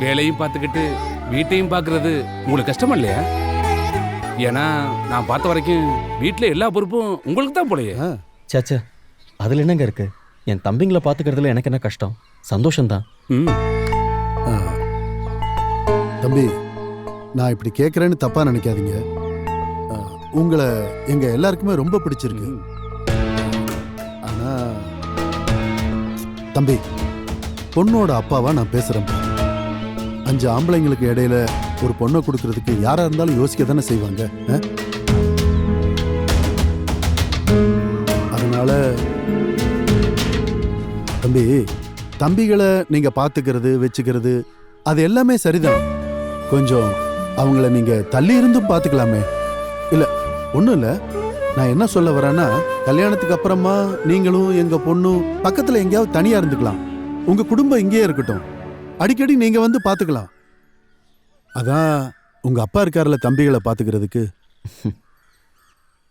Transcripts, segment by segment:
வேலையும் பார்த்துக்கிட்டு வீட்டையும் பார்க்கறது உங்களுக்கு கஷ்டமா இல்லையா? ஏன்னா நான் பார்த்த வரைக்கும் வீட்டில் எல்லா பொறுப்பும் உங்களுக்கு தான் போலையே. சேச்சே, அதில் என்னங்க இருக்கு? என் தம்பிங்களை பார்த்துக்கிறதுல எனக்கு என்ன கஷ்டம்? சந்தோஷம்தான். ம். தம்பி, நான் இப்படி கேட்குறேன்னு தப்பா நினைக்காதீங்க. உங்களை எங்க எல்லாருக்குமே ரொம்ப பிடிச்சிருக்கு. ஆனா தம்பி, பொண்ணோட அப்பாவா நான் பேசுறேன். 5 ஆம்பளைங்களுக்கு இடையில ஒரு பொண்ணை கொடுக்கறதுக்கு யாரா இருந்தாலும் யோசிக்க தானே செய்வாங்க. அதனால தம்பி, தம்பிகளை நீங்க பாத்துக்கிறது வச்சுக்கிறது அது எல்லாமே சரிதான். கொஞ்சம் அவங்கள நீங்க தள்ளி இருந்தும் பாத்துக்கலாமே. இல்ல ஒண்ணும் இல்ல, நான் என்ன சொல்ல வரேன்னா, கல்யாணத்துக்கு அப்புறமா நீங்களும் எங்க பொண்ணும் பக்கத்துல எங்கேயாவது தனியா இருந்துக்கலாம். உங்க குடும்பம் இங்கேயே இருக்கட்டும். அடிக்கடி நீங்க வந்து பாத்துக்கலாம். அதான் உங்க அப்பா இருக்காருல தம்பிகளை பாத்துக்கிறதுக்கு.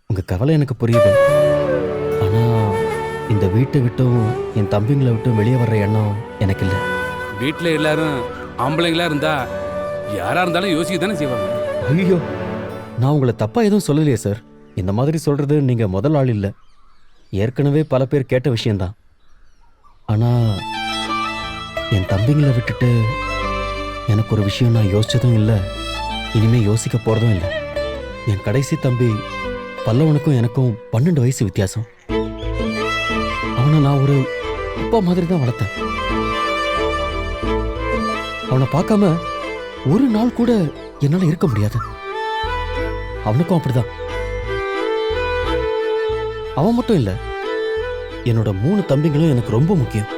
உங்க கவலை எனக்கு புரியுது. ஆனா இந்த வீட்டை விட்டும் என் தம்பிங்களை விட்டும் வெளியே வர்ற எண்ணம் எனக்கு இல்லை. வீட்டில் எல்லாரும் ஆம்பளைங்களா இருந்தா யாரா இருந்தாலும் யோசிக்க தானே செய்வாங்க. ஐயோ, நான் உங்களை தப்பா எதுவும் சொல்லலையே சார். இந்த மாதிரி சொல்றது நீங்க முதல் ஆள் இல்லை. ஏற்கனவே பல பேர் கேட்ட விஷயம்தான். ஆனா என் தம்பிங்களை விட்டுட்டு எனக்கு ஒரு விஷயம் நான் யோசிச்சதும் இல்லை, இனிமே யோசிக்க போறதும் இல்லை. என் கடைசி தம்பி பல்லவனுக்கும் எனக்கும் 12 வயசு வித்தியாசம். அவனை நான் ஒரு அப்பா மாதிரி தான் வளர்த்தேன். அவனை பார்க்காம ஒரு நாள் கூட என்னால இருக்க முடியாது. அவனுக்கும் அப்படிதான். அவன் மட்டும் இல்ல, என்னோட 3 தம்பிங்களும் எனக்கு ரொம்ப முக்கியம்.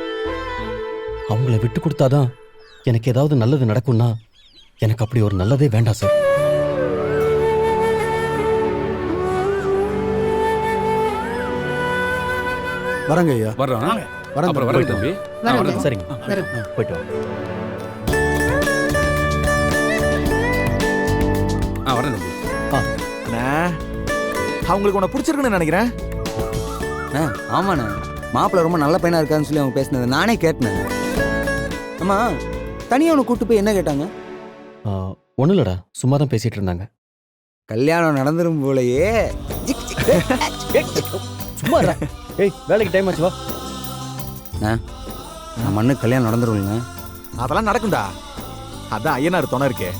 அவங்கள விட்டு கொடுத்தாதான் எனக்கு ஏதாவது நல்லது நடக்கும்னா எனக்கு அப்படி ஒரு நல்லதே வேண்டாம் சார். வரங்க ஐயா. வர்றோம். வரேன் அப்புறம் வரேன் தம்பி. வரேன். சரிங்க, போயிட்டு வாங்க. வரேன் தம்பி. அண்ணா, அவங்களுக்கு உன்னை பிடிச்சிருக்குன்னு நினைக்கிறேன். ஆமாண்ணா, மாப்பிள்ள ரொம்ப நல்ல பையனா இருக்கான்னு சொல்லி அவங்க பேசினது நானே கேட்டேன். ஆமா, தனியாக அவனை கூப்பிட்டு போய் என்ன கேட்டாங்க? ஒன்றும் இல்லடா, சும்மா தான் பேசிட்டு இருந்தாங்க. கல்யாணம் நடந்துரும் போலயே. சும்மா இருடா. ஏய், வேலைக்கு டைம் ஆச்சு, வா. நம்ம அண்ணன் கல்யாணம் நடந்துருவீங்க. அதெல்லாம் நடக்கும்டா. அதான் ஐயனார் துணை இருக்கே.